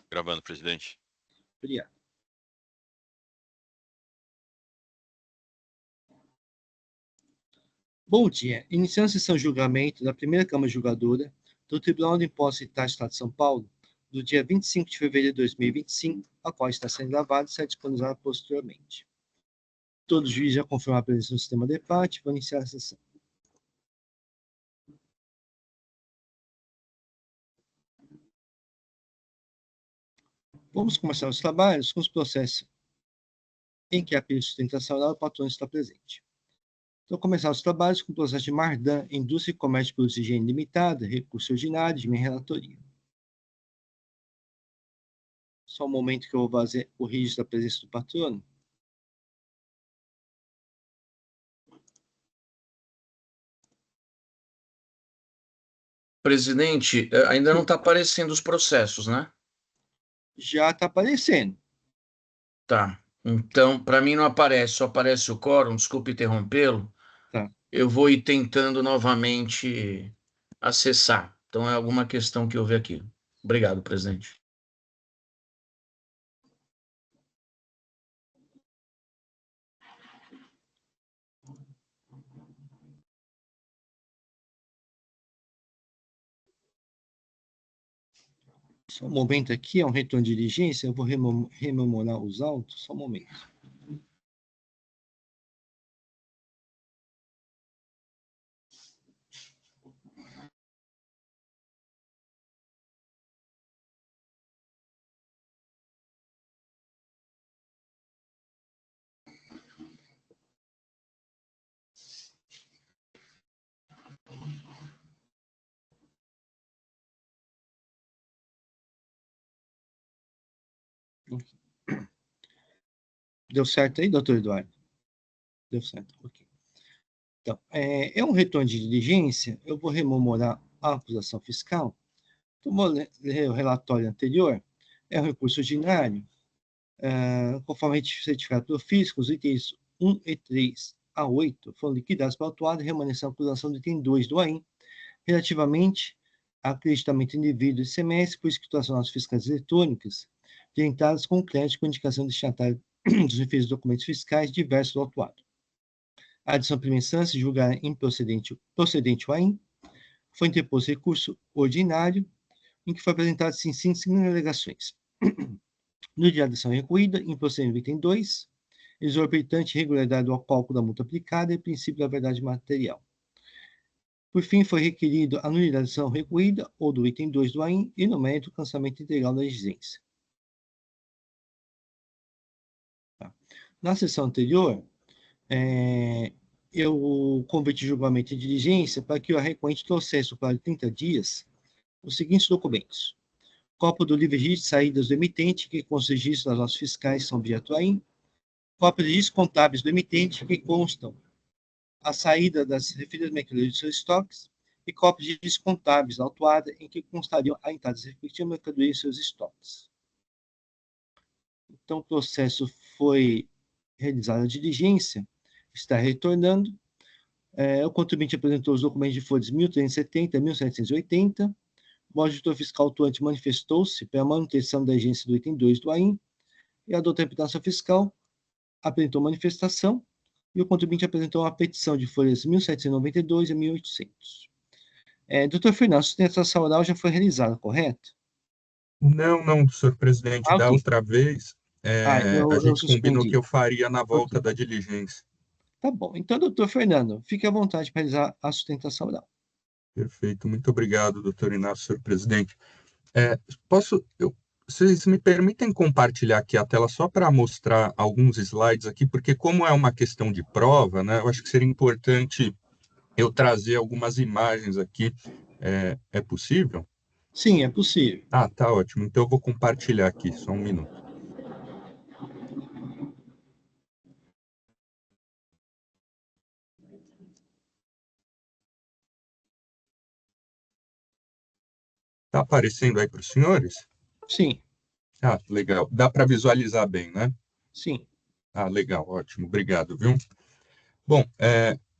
Gravando, presidente. Obrigado. Bom dia. Iniciando a sessão de julgamento da primeira Câmara Julgadora do Tribunal de Impostos e Taxas do Estado de São Paulo, do dia 25 de fevereiro de 2025, a qual está sendo gravada e será disponibilizada posteriormente. Todos os juízes já confirmaram a presença no sistema de debate. Vou iniciar a sessão. Vamos começar os trabalhos com os processos em que a pedido de sustentação oral, o patrão está presente. Então, começar os trabalhos com o processo de Mardan, Indústria e Comércio de Produtos de Higiene Limitada, recurso ordinário de minha relatoria. Só um momento que eu vou fazer o registro da presença do patrono. Presidente, ainda não está aparecendo os processos, né? Já está aparecendo. Tá. Então, para mim não aparece, só aparece o quórum, desculpe interrompê-lo. Tá. Eu vou ir tentando novamente acessar. Então, é alguma questão que eu vi aqui. Obrigado, presidente. Só um momento aqui, é um retorno de diligência, eu vou rememorar os autos, só um momento. Deu certo aí, doutor Eduardo? Deu certo, ok. Então, é um retorno de diligência, eu vou rememorar a acusação fiscal. Então, vou ler o relatório anterior, é um recurso ordinário, conforme certificado pelo fisco, os itens 1 e 3 a 8 foram liquidados para o autuado e remanesceu a acusação do item 2 do AIM, relativamente a acreditamento indivíduo de semestre por escrituração nas fiscais eletrônicas, orientadas com crédito com indicação destinatária dos referidos documentos fiscais diversos do autuado. A adição primeira instância, julgar improcedente o AIM, foi interposto recurso ordinário, em que foi apresentado sim, seguintes alegações. No dia da ação recuída, improcedente item 2, exorbitante irregularidade do cálculo da multa aplicada e princípio da verdade material. Por fim, foi requerido a nulidade da ação recuída ou do item 2 do AIM e, no mérito, o cancelamento integral da exigência. Tá. Na sessão anterior, eu convite de julgamento e diligência para que o recorrente trouxesse no prazo de 30 dias os seguintes documentos: cópia do livre registro de saídas do emitente, que consta os registros das notas fiscais são objeto AIM, cópia dos registros contábeis do emitente, que constam a saída das referidas mercadorias de seus estoques, e cópias de registros contábeis da autuada, em que constariam a entrada das respectivas mercadorias em seus estoques. Então, o processo foi realizado a diligência, está retornando. O contribuinte apresentou os documentos de folhas 1370 e 1780. O auditor fiscal autuante manifestou-se para a manutenção da agência do item 2 do AIM, e a doutora imputação fiscal apresentou manifestação, e o contribuinte apresentou uma petição de folhas 1792 e 1800. Doutor Fernando, a sustentação oral já foi realizada, correto? Não, senhor presidente. Da Ok. outra vez, a gente combinou suspendi. que eu faria na volta Ok. da diligência. Tá bom. Então, doutor Fernando, fique à vontade para realizar a sustentação oral. Perfeito. Muito obrigado, doutor Inácio, senhor presidente. Vocês me permitem compartilhar aqui a tela só para mostrar alguns slides aqui, porque como é uma questão de prova, né, eu acho que seria importante eu trazer algumas imagens aqui. É possível? Sim, é possível. Ah, tá ótimo. Então eu vou compartilhar aqui, só um minuto. Está aparecendo aí para os senhores? Sim. Ah, legal. Dá para visualizar bem, né? Sim. Ah, legal, ótimo. Obrigado, viu? Bom,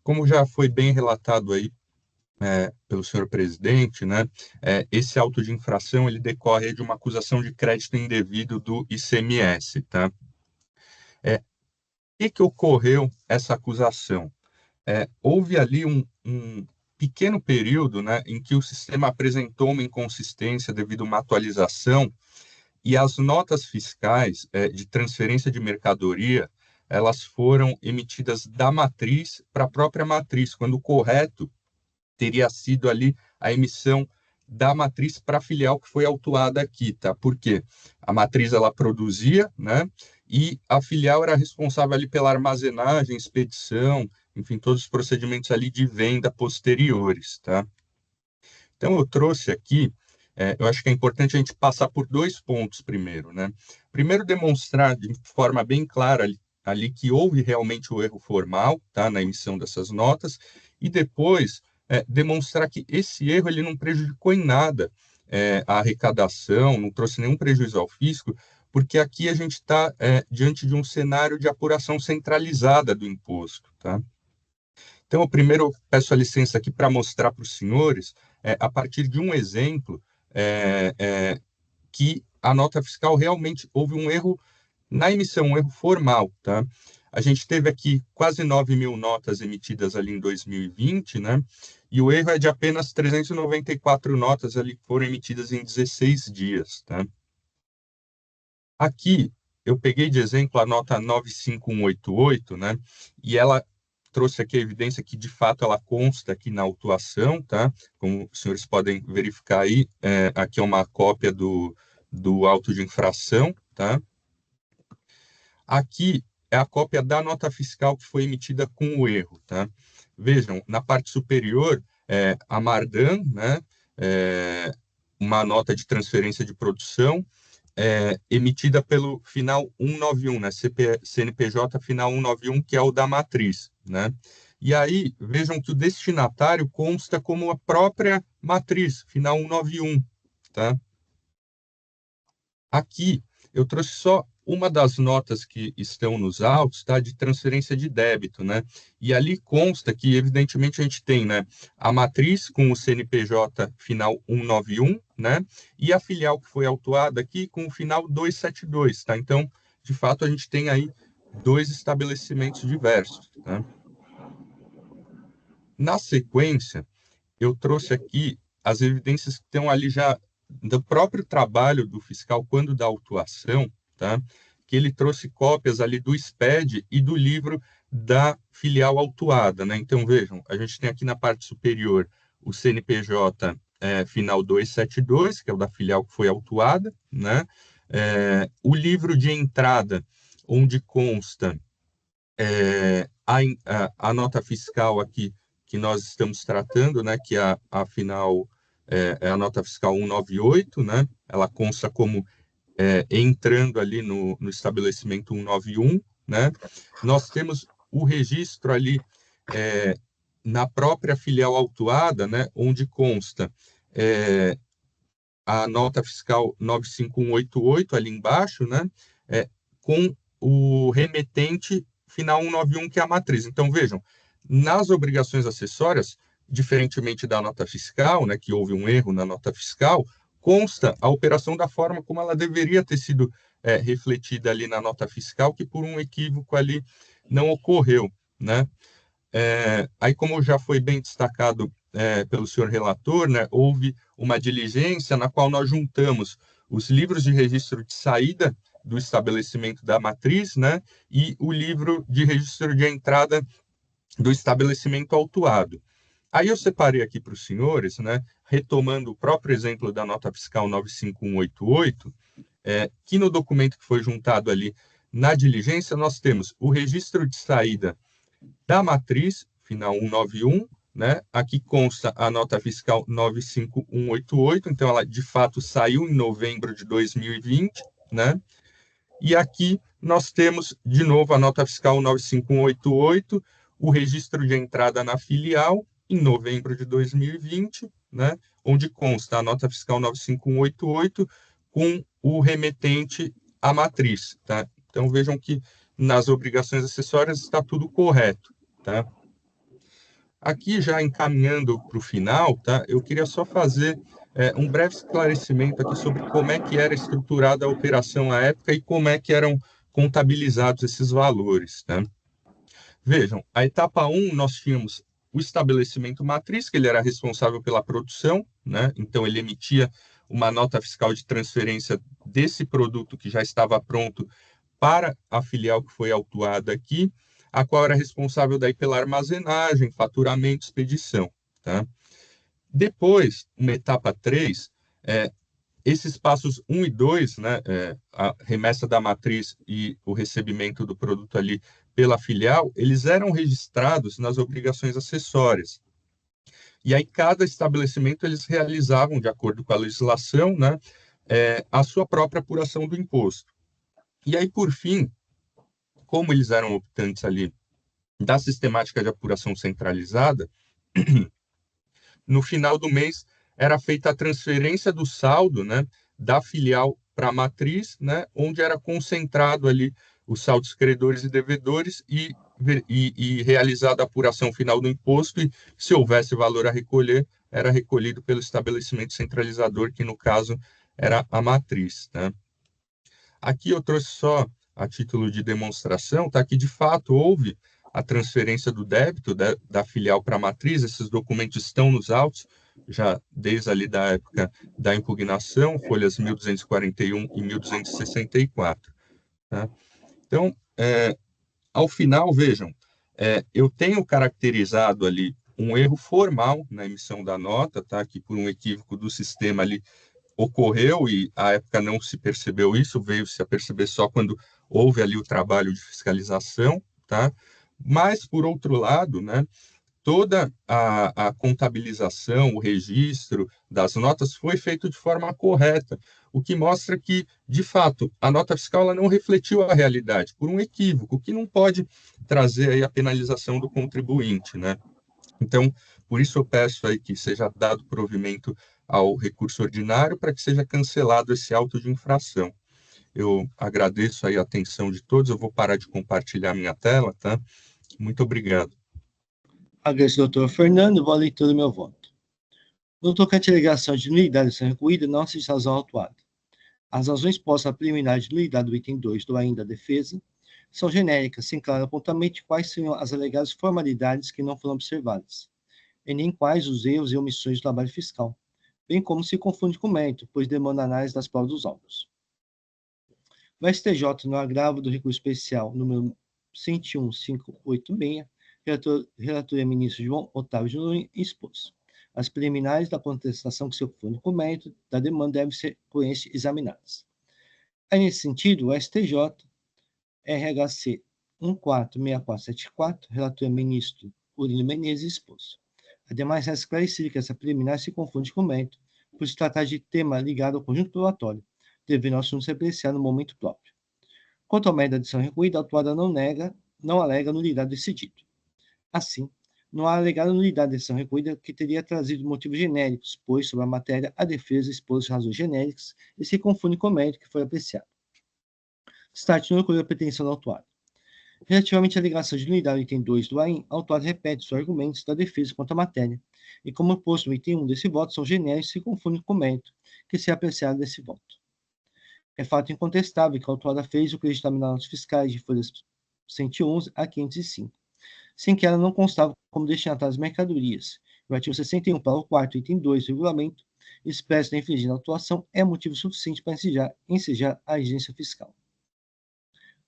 como já foi bem relatado aí pelo senhor presidente, né, esse auto de infração ele decorre de uma acusação de crédito indevido do ICMS, tá? Que ocorreu essa acusação? Houve ali um pequeno período, né, em que o sistema apresentou uma inconsistência devido a uma atualização e as notas fiscais de transferência de mercadoria, elas foram emitidas da matriz para a própria matriz, quando o correto teria sido ali a emissão da matriz para a filial que foi autuada aqui, tá? Porque a matriz ela produzia, né? E a filial era responsável ali pela armazenagem, expedição, enfim, todos os procedimentos ali de venda posteriores, tá? Então eu trouxe aqui, eu acho que é importante a gente passar por 2 pontos primeiro, né? Primeiro, demonstrar de forma bem clara ali que houve realmente o erro formal, tá? Na emissão dessas notas, e depois demonstrar que esse erro ele não prejudicou em nada a arrecadação, não trouxe nenhum prejuízo ao fisco, porque aqui a gente está diante de um cenário de apuração centralizada do imposto, tá? Então, eu primeiro peço a licença aqui para mostrar para os senhores, a partir de um exemplo, que a nota fiscal realmente houve um erro na emissão, um erro formal, tá? A gente teve aqui quase 9.000 notas emitidas ali em 2020, né? E o erro é de apenas 394 notas ali que foram emitidas em 16 dias, tá? Aqui, eu peguei de exemplo a nota 95188, né? E ela trouxe aqui a evidência que, de fato, ela consta aqui na autuação, tá? Como os senhores podem verificar aí, aqui é uma cópia do auto de infração, tá? Aqui é a cópia da nota fiscal que foi emitida com o erro, tá? Vejam, na parte superior, a Mardan, né? Uma nota de transferência de produção, emitida pelo final 191, né? CNPJ final 191, que é o da matriz, né? E aí, vejam que o destinatário consta como a própria matriz, final 191, tá? Aqui, eu trouxe só uma das notas que estão nos autos, tá? De transferência de débito, né? E ali consta que, evidentemente, a gente tem, né? A matriz com o CNPJ final 191, né? E a filial que foi autuada aqui com o final 272, tá? Então, de fato, a gente tem aí 2 estabelecimentos diversos, tá? Na sequência, eu trouxe aqui as evidências que estão ali já do próprio trabalho do fiscal quando da autuação, tá? Que ele trouxe cópias ali do SPED e do livro da filial autuada, né? Então, vejam, a gente tem aqui na parte superior o CNPJ final 272, que é o da filial que foi autuada, né? O livro de entrada, onde consta a nota fiscal aqui que nós estamos tratando, né, que afinal é a nota fiscal 198, né, ela consta como entrando ali no estabelecimento 191, né, nós temos o registro ali na própria filial autuada, né, onde consta a nota fiscal 95188 ali embaixo, né, com o remetente final 191, que é a matriz. Então, vejam, nas obrigações acessórias, diferentemente da nota fiscal, né, que houve um erro na nota fiscal, consta a operação da forma como ela deveria ter sido refletida ali na nota fiscal, que por um equívoco ali não ocorreu, né? Aí, como já foi bem destacado pelo senhor relator, né, houve uma diligência na qual nós juntamos os livros de registro de saída do estabelecimento da matriz, né, e o livro de registro de entrada do estabelecimento autuado. Aí eu separei aqui para os senhores, né, retomando o próprio exemplo da nota fiscal 95188, que no documento que foi juntado ali na diligência, nós temos o registro de saída da matriz, final 191, né? Aqui consta a nota fiscal 95188, então ela de fato saiu em novembro de 2020, né? E aqui nós temos de novo a nota fiscal 95188, o registro de entrada na filial em novembro de 2020, né? Onde consta a nota fiscal 95188 com o remetente à matriz, tá? Então vejam que nas obrigações acessórias está tudo correto, tá? Aqui, já encaminhando para o final, tá? Eu queria só fazer um breve esclarecimento aqui sobre como é que era estruturada a operação à época e como é que eram contabilizados esses valores, tá? Vejam, a etapa 1, nós tínhamos o estabelecimento matriz, que ele era responsável pela produção, né? Então, ele emitia uma nota fiscal de transferência desse produto que já estava pronto para a filial que foi autuada aqui, a qual era responsável daí pela armazenagem, faturamento, expedição, tá? Depois, uma etapa 3, esses passos 1 e 2, né, a remessa da matriz e o recebimento do produto ali pela filial, eles eram registrados nas obrigações acessórias. E aí, cada estabelecimento, eles realizavam, de acordo com a legislação, né, a sua própria apuração do imposto. E aí, por fim, como eles eram optantes ali da sistemática de apuração centralizada, no final do mês era feita a transferência do saldo, né, da filial para a matriz, né, onde era concentrado ali os saldos credores e devedores e realizada a apuração final do imposto, e se houvesse valor a recolher, era recolhido pelo estabelecimento centralizador, que no caso era a matriz, né? Aqui eu trouxe só a título de demonstração, tá? Que de fato houve a transferência do débito da filial para a matriz. Esses documentos estão nos autos, já desde ali da época da impugnação, folhas 1241 e 1264. Tá? Então, ao final, vejam, eu tenho caracterizado ali um erro formal na emissão da nota, tá? Que por um equívoco do sistema ali ocorreu, e à época não se percebeu isso, veio-se a perceber só quando houve ali o trabalho de fiscalização, tá? Mas, por outro lado, né, toda a contabilização, o registro das notas foi feito de forma correta, o que mostra que, de fato, a nota fiscal ela não refletiu a realidade, por um equívoco, que não pode trazer aí a penalização do contribuinte, né? Então, por isso eu peço aí que seja dado provimento ao recurso ordinário para que seja cancelado esse auto de infração. Eu agradeço aí a atenção de todos, eu vou parar de compartilhar minha tela, tá? Muito obrigado. Agradeço ao doutor Fernando, vou à leitura do meu voto. No tocante à alegação de nulidade de recolhida, não se razão autuada. As razões postas à preliminar de nulidade do item 2 do ainda defesa são genéricas, sem claro apontamento de quais seriam as alegadas formalidades que não foram observadas, e nem quais os erros e omissões do trabalho fiscal, bem como se confunde com mérito, pois demanda análise das provas dos autos. O STJ, no agravo do recurso especial número 101.586, relatoria ministro João Otávio Júnior, expôs. As preliminares da contestação que se confunde com mérito da demanda devem ser examinadas. Aí, nesse sentido, o STJ, RHC 146474, relatoria ministro Urino Menezes, expôs. Ademais, é esclarecido que essa preliminar se confunde com mérito, por se tratar de tema ligado ao conjunto probatório, devendo o assunto ser apreciado no momento próprio. Quanto ao mérito da decisão recolhida, a autuada não alega nulidade decidido. Assim, não há alegada nulidade da decisão recolhida que teria trazido motivos genéricos, pois, sobre a matéria, a defesa expôs razões genéricas e se confunde com o mérito que foi apreciado. Destaque no recolher a pretensão da autuada. Relativamente à alegação de nulidade do item 2 do AIN, a autuada repete os argumentos da defesa quanto à matéria, e como posto no item 1 desse voto, são genéricos e se confundem com o mérito que se é apreciado desse voto. É fato incontestável que a autuada fez o creditamento das notas fiscais de folhas 111 a 505, sem que ela não constava como destinatária das mercadorias. O artigo 61, parágrafo 4º, item 2 do regulamento, expresso da infringida autuação, é motivo suficiente para ensejar a exigência fiscal.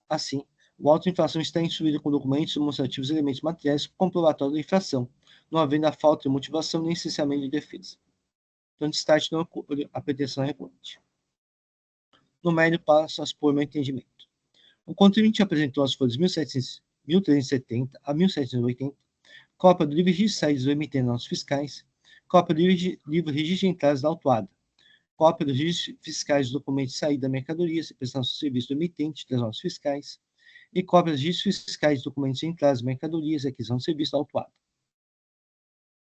Assim, o auto de infração está instruído com documentos demonstrativos e elementos materiais comprobatórios da infração, não havendo a falta de motivação nem licenciamento de defesa. Então, destaque a pretensão recorrente. No mérito, passo a expor meu entendimento. O contribuinte apresentou as folhas 1370 a 1780, cópia do livro de registro de saídas do emitente das notas fiscais, cópia do livro de registro de entradas da autuada, cópia dos registros fiscais dos documentos de saída da mercadoria e prestação de serviço do emitente das notas fiscais, e cópia dos registros fiscais de documentos de entradas de mercadorias e aquisição de serviço da autuada.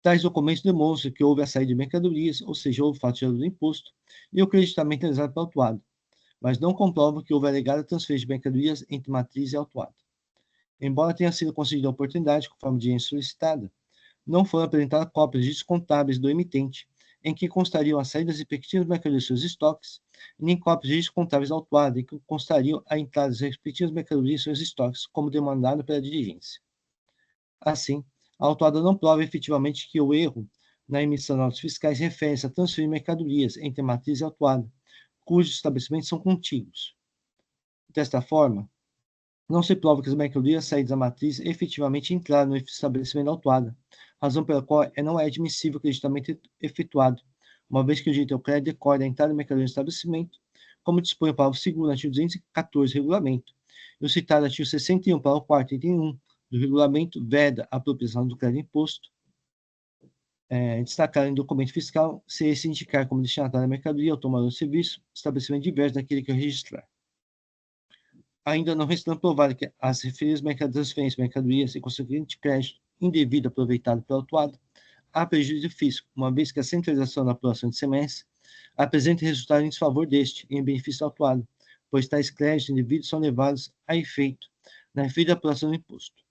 Tais documentos demonstram que houve a saída de mercadorias, ou seja, houve fato gerador do imposto, e o creditamento realizado pela autuada, mas não comprovam que houve alegada transferência de mercadorias entre matriz e autuada. Embora tenha sido concedida a oportunidade, conforme a diligência solicitada, não foram apresentadas cópias de registros contábeis do emitente, em que constariam as saídas e respectivas mercadorias de seus estoques, nem cópias de registros contábeis da autuada, em que constariam a entrada das respectivas mercadorias em seus estoques, como demandado pela diligência. Assim, a autuada não prova efetivamente que o erro na emissão de notas fiscais refere-se a transferir mercadorias entre a matriz e a autuada, cujos estabelecimentos são contíguos. Desta forma, não se prova que as mercadorias saídas da matriz efetivamente entraram no estabelecimento da autuada, razão pela qual não é admissível o creditamento efetuado, uma vez que o direito ao crédito decorre da entrada de mercadoria no estabelecimento, como dispõe o parágrafo 2º do artigo 214 do regulamento, e o citado artigo 61, parágrafo 4º, item 1 do regulamento, veda a apropriação do crédito imposto, destacar em documento fiscal, se esse indicar como destinatário da mercadoria ou tomador de serviço, estabelecimento diverso daquele que eu registrar. Ainda não restando provado que as referidas transferências de mercadorias e consequente crédito indevido aproveitado pelo autuado, há prejuízo físico, uma vez que a centralização da aprovação de semestre apresenta resultado em desfavor deste, em benefício do autuado, pois tais créditos indevidos são levados a efeito na referida apuração do imposto.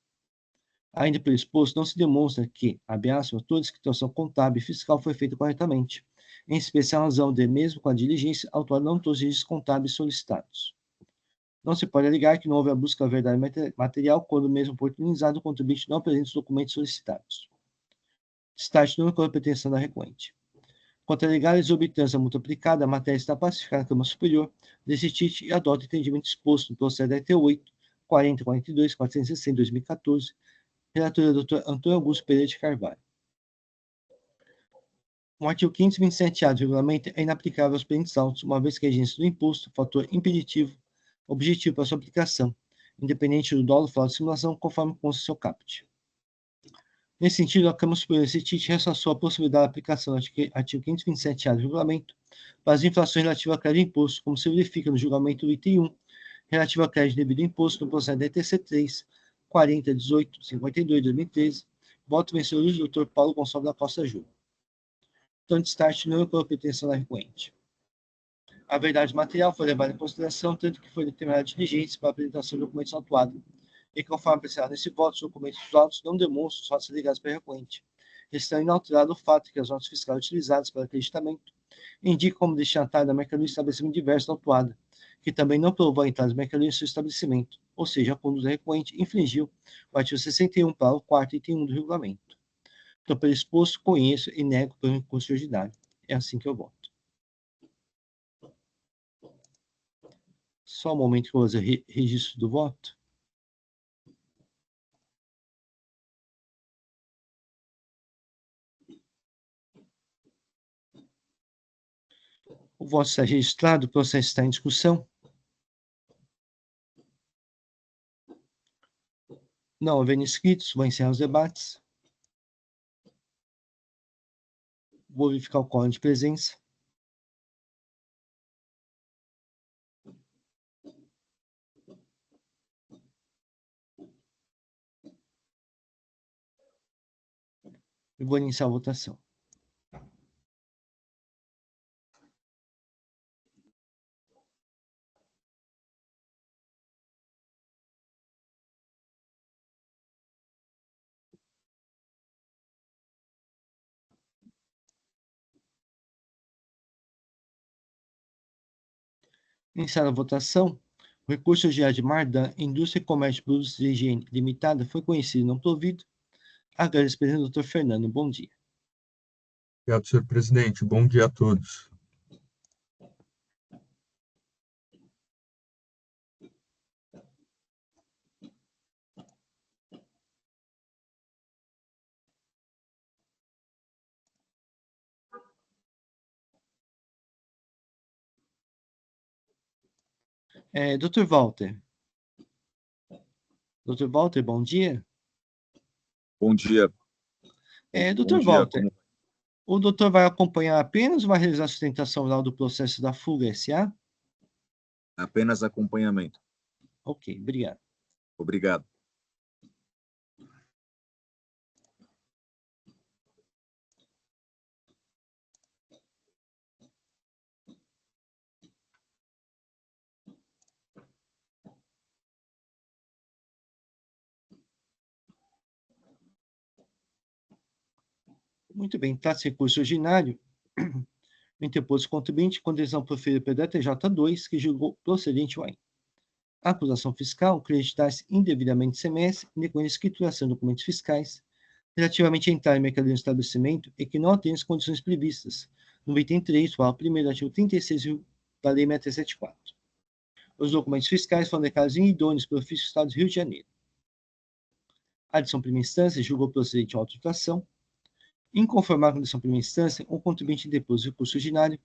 Ainda pelo exposto, não se demonstra que, abre aspas, toda a escritura contábil e fiscal foi feita corretamente, em especial razão de, mesmo com a diligência, o autuado não trouxe registros contábeis solicitados. Não se pode alegar que não houve a busca da verdade material quando, mesmo oportunizado, o contribuinte não apresenta os documentos solicitados. Destaque no único pretensão da requerente. Quanto a alegar a exorbitância multa aplicada, a matéria está pacificada na Câmara Superior, desiste e adota o entendimento exposto no processo da ET 8, 4042, 460, 2014, relatora Dr. Antônio Augusto Pereira de Carvalho. O artigo 527-A do regulamento é inaplicável aos pendentes autos, uma vez que a exigência do imposto, fator impeditivo, objetivo para sua aplicação, independente do dolo, fraude ou simulação, conforme consta seu caput. Nesse sentido, a Câmara Superior CETIT ressassou a possibilidade da aplicação do artigo 527-A do regulamento para as infrações relativas ao crédito de imposto, como se verifica no julgamento do item 1, relativo ao crédito devido ao imposto no processo da ETC 3, 4018, 52, 2013, voto vencedor do Dr. Paulo Gonçalves da Costa Júnior. Então, destaque não é pela pretensão da requerente. A verdade material foi levada em consideração, tanto que foi determinada diligência para a apresentação de documentos autuados, e conforme apreciado nesse voto, os documentos dos autos não demonstram os fatos ligados pela requerente, estando inalterado o fato que as notas fiscais utilizadas para acreditamento indicam como destinatário da mercadoria estabelecimento diverso da autuada, que também não provou a entrada das mercadorias em seu estabelecimento, ou seja, a conduta requerente infringiu o artigo 61, parágrafo 4º, item 1 do regulamento. Então, pelo exposto, conheço e nego pela inconstitucionalidade. É assim que eu voto. Só um momento que eu vou fazer registro do voto. O voto está registrado, o processo está em discussão. Não havendo inscritos, vou encerrar os debates. Vou verificar o quórum de presença. E vou iniciar a votação. Iniciada a votação, o recurso de Mardan, Indústria e Comércio de Produtos de Higiene Limitada, foi conhecido e não provido. Agradeço, presidente, doutor Fernando. Bom dia. Obrigado, senhor presidente. Bom dia a todos. Doutor Walter. Doutor Walter, bom dia. Bom dia. Doutor Walter, o doutor vai acompanhar apenas ou vai realizar a sustentação oral do processo da Fuga S.A.? Apenas acompanhamento. Ok, obrigado. Obrigado. Muito bem, trata-se de recurso ordinário interposto contribuinte com decisão proferida pelo DTJ2, que julgou procedente o AIM. A acusação fiscal creditar-se indevidamente ICMS em decorrência de escrituração de documentos fiscais relativamente à entrada em mercadoria no estabelecimento e que não atende às condições previstas no item 3, o primeiro do artigo 36 da Lei 6374. Os documentos fiscais foram declarados inidôneos pelo Fisco do Estado do Rio de Janeiro. A decisão primeira instância julgou procedente a auto-tração. Inconformado com a decisão primeira instância, o contribuinte depôs recurso ordinário,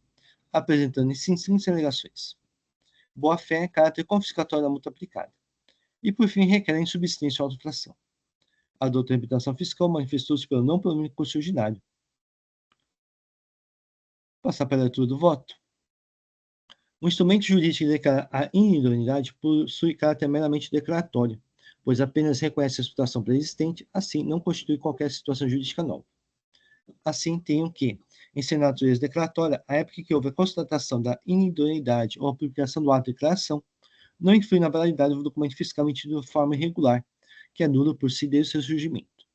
apresentando em seguintes alegações: boa-fé, caráter confiscatório da multa aplicada. E, por fim, requer em subsistência a auto-tração. A douta reputação fiscal manifestou-se pelo não provimento de recurso ordinário. Passar para a leitura do voto. O instrumento jurídico que declara a inidoneidade possui caráter meramente declaratório, pois apenas reconhece a situação pré-existente, assim não constitui qualquer situação jurídica nova. Assim, tenho que, em sua natureza declaratória, a época em que houve a constatação da inidoneidade ou a publicação do ato de declaração, não influi na validade do documento fiscal emitido de forma irregular, que anula por si desde o seu surgimento.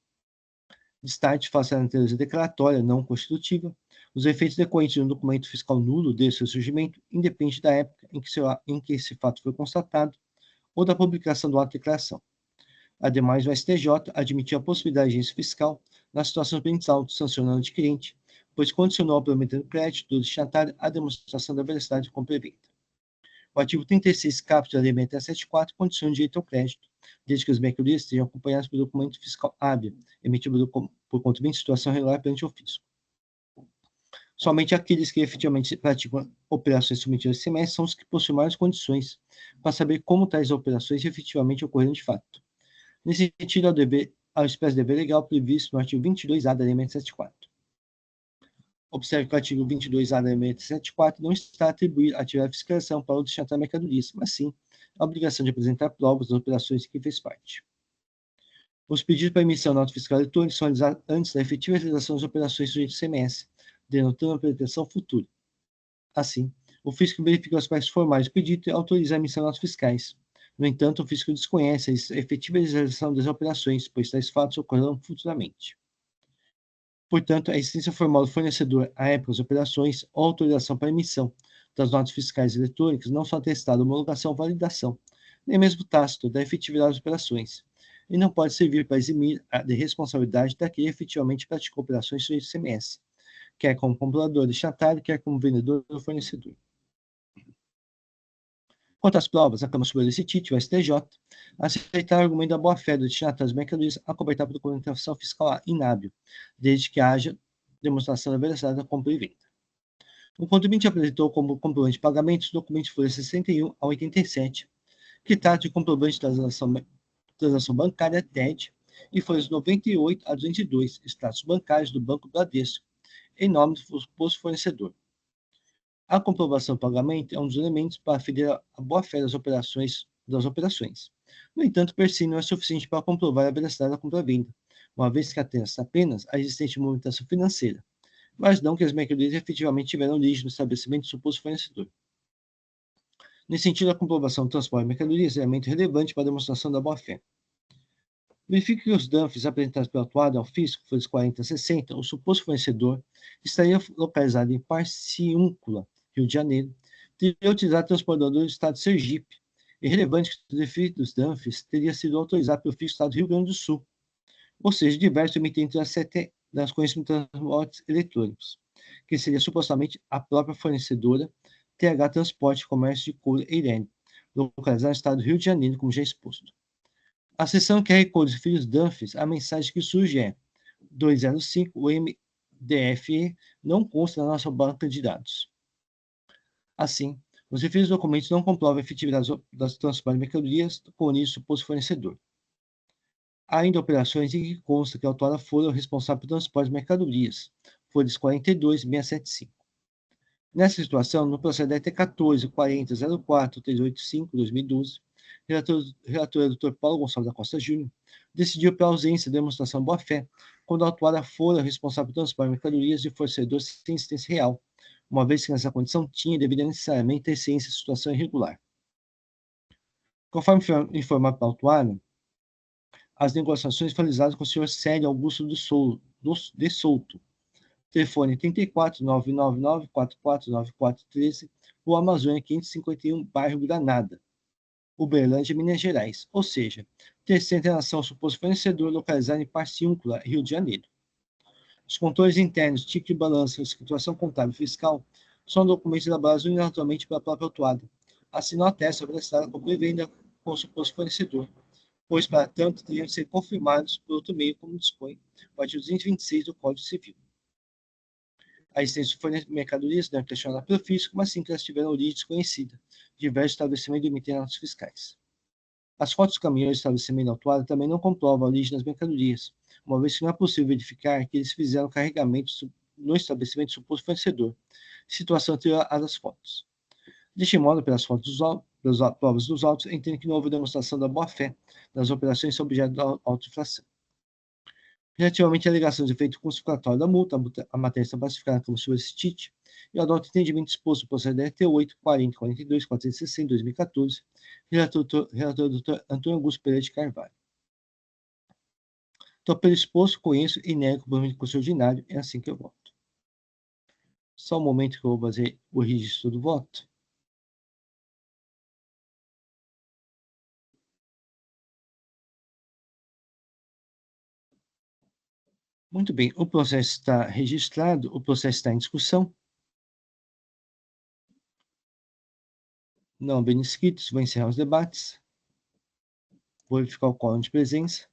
Destaque face à natureza declaratória não constitutiva, os efeitos decorrentes de um documento fiscal nulo desde o seu surgimento independe da época em que esse fato foi constatado ou da publicação do ato de declaração. Ademais, o STJ admitiu a possibilidade de agência fiscal nas situações bens autos, sancionando o adquirente, pois condicionou ao provimento do crédito do destinatário a demonstração da veracidade de compra e venda. O artigo 36, caput da Lei 6374, condiciona o direito ao crédito, desde que os mercadorias estejam acompanhados pelo documento fiscal hábil, emitido por contribuinte em situação regular perante o fisco. Somente aqueles que efetivamente praticam operações submetidas ao ICMS são os que possuem maiores condições para saber como tais operações efetivamente ocorreram de fato. Nesse sentido, ao espécie de dever legal previsto no artigo 22A da Lei 674. Observe que o artigo 22A da Lei 674 não está atribuído a atividade de fiscalização para o destinatário de mercadorias, mas sim a obrigação de apresentar provas das operações que fez parte. Os pedidos para emissão de nota fiscal eletrônica são realizados antes da efetiva realização das operações sujeitas ao ICMS, denotando a pretensão futura. Assim, o fisco verifica os aspectos formais do pedido e autoriza a emissão de notas fiscais. No entanto, o fisco desconhece a efetiva realização das operações, pois tais fatos ocorrerão futuramente. Portanto, a existência formal do fornecedor à época das operações ou autorização para emissão das notas fiscais eletrônicas não são atestado homologação ou validação, nem mesmo tácito da efetividade das operações, e não pode servir para eximir a de responsabilidade daquele que efetivamente praticou operações sujeitas ao ICMS, quer como comprador destinatário, quer como vendedor ou fornecedor. Quanto às provas, a Câmara Superior desse título, o STJ, aceitar o argumento da boa-fé do destinatário das mercadorias acobertar por documentação fiscal inábil, desde que haja demonstração da veracidade da compra e venda. O contribuinte apresentou como comprovante de pagamento os documentos folhas 61 a 87, que trata de comprovante de transação bancária TED, e folhas 98 a 202, extratos bancários do Banco Bradesco, em nome do suposto fornecedor. A comprovação do pagamento é um dos elementos para aferir a boa-fé das operações. No entanto, per si não é suficiente para comprovar a veracidade da compra-venda, uma vez que atesta apenas a existente movimentação financeira, mas não que as mercadorias efetivamente tiveram origem no estabelecimento do suposto fornecedor. Nesse sentido, a comprovação do transporte de mercadorias é elemento relevante para a demonstração da boa-fé. Verifique que os DANFs apresentados pelo atuário ao fisco, folhas 40 a 60, o suposto fornecedor estaria localizado em Parciúncula, Rio de Janeiro, teria utilizado transportador do estado de Sergipe. É relevante que o defeito dos DANFs teria sido autorizado pelo fisco do estado do Rio Grande do Sul, ou seja, diversos emitentes das conhecidas transportes eletrônicos, que seria supostamente a própria fornecedora TH Transporte e Comércio de Couro Eirene, localizada no estado do Rio de Janeiro, como já exposto. A seção QR Code dos filhos DANFs, a mensagem que surge é 205, o MDFE não consta na nossa banca de dados. Assim, os referidos documentos não comprovam a efetividade das transportes de mercadorias com isso suposto fornecedor. Há ainda operações em que consta que a autora fora o responsável pelo transporte de mercadorias, folhas 42 e 675. Nessa situação, no processo da ET 14.40.04.385/2012, relator Dr. Paulo Gonçalves da Costa Júnior, decidiu pela ausência de demonstração de boa-fé quando a autora fora responsável pelo transporte de mercadorias de fornecedor sem existência real, uma vez que nessa condição tinha devido necessariamente ter ciência de situação irregular. Conforme informado pelo autuário, as negociações foram realizadas com o senhor Célio Augusto de Souto, Telefone 34 999 449413, Rua Amazônia 551, bairro Granada, Uberlândia, Minas Gerais. Ou seja, terceira internação suposto fornecedor localizado em Parciúncula, Rio de Janeiro. Os controles internos, título de balanço, escrituração contábil e fiscal são documentos elaborados unilateralmente pela própria autuada. Assim não atesta a prestada com pré-venda com o suposto fornecedor, pois, para tanto, teriam de ser confirmados por outro meio, como dispõe o artigo 226 do Código Civil. A existência de mercadorias não é questionada pelo fisco, mas sim que elas tiveram origem desconhecida, diversos estabelecimentos emitem atos fiscais. As fotos dos caminhões do estabelecimento autuado também não comprovam a origem das mercadorias, uma vez que não é possível verificar que eles fizeram carregamento no estabelecimento do suposto fornecedor, situação anterior à das fotos. Deste modo, pelas fotos pelas provas dos autos, entendo que não houve demonstração da boa-fé das operações sob objeto da auto-infração. Relativamente à alegação de efeito constitucional da multa, a matéria está pacificada como subsistite e adoto o entendimento disposto no processo da RT 8, 40, 42, 460, 2014, relator Dr. Antônio Augusto Pereira de Carvalho. Então, pelo exposto, conheço e nego o provimento de curso ordinário, é assim que eu voto. Só um momento que eu vou fazer o registro do voto. Muito bem, o processo está registrado, o processo está em discussão. Não havendo inscritos, vou encerrar os debates. Vou verificar o quórum de presença.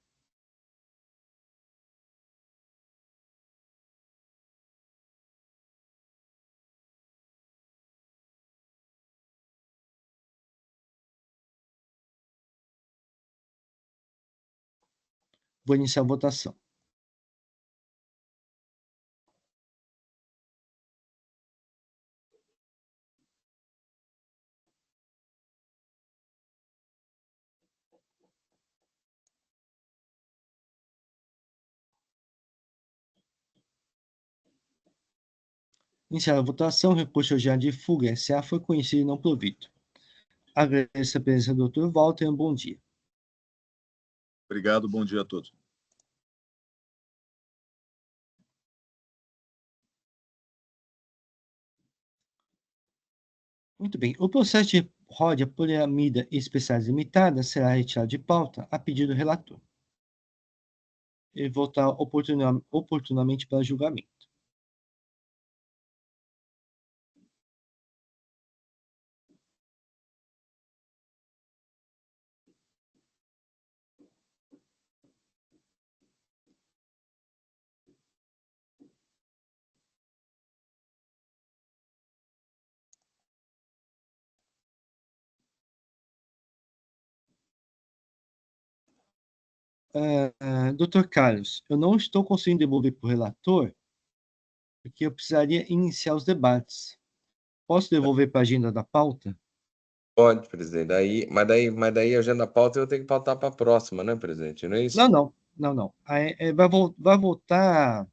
Vou iniciar a votação. Iniciada a votação, o recurso ordinário de fuga SA foi conhecido e não provido. Agradeço a presença do Dr. Walter e um bom dia. Obrigado, bom dia a todos. Muito bem. O processo de roda poliamida especiais limitada será retirado de pauta a pedido do relator. Ele votar oportunamente para julgamento. Dr. Carlos, eu não estou conseguindo devolver para o relator, porque eu precisaria iniciar os debates. Posso devolver para a agenda da pauta? Pode, presidente. Mas daí a agenda pauta eu tenho que pautar para a próxima, né, presidente? Não é isso? Não. Vai voltar.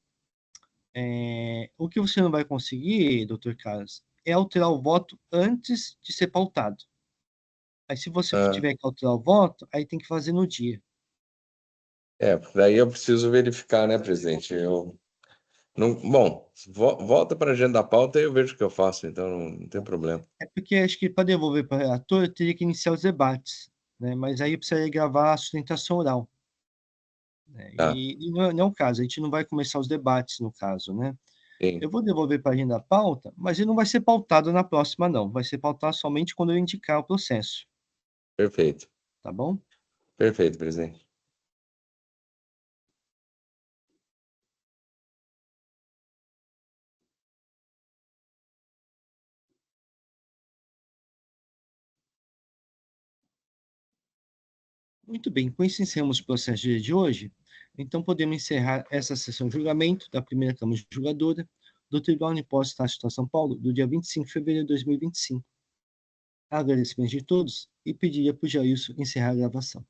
O que você não vai conseguir, Dr. Carlos, é alterar o voto antes de ser pautado. Aí, se você tiver que alterar o voto, aí tem que fazer no dia. Daí eu preciso verificar, né, presidente? Bom, volta para a agenda da pauta e eu vejo o que eu faço, então não tem problema. É porque acho que para devolver para o relator, eu teria que iniciar os debates, né? Mas aí eu precisaria gravar a sustentação oral. Né? Tá. E não é o caso, a gente não vai começar os debates, no caso, né? Sim, Eu vou devolver para a agenda da pauta, mas ele não vai ser pautado na próxima, não. Vai ser pautado somente quando eu indicar o processo, perfeito. tá bom? Perfeito, presidente. Muito bem, com isso encerramos o processo de hoje. Então, podemos encerrar essa sessão de julgamento da primeira Câmara Julgadora do Tribunal de Impostos do Estado de São Paulo, do dia 25 de fevereiro de 2025. Agradecimento de todos e pediria para o Jailson encerrar a gravação.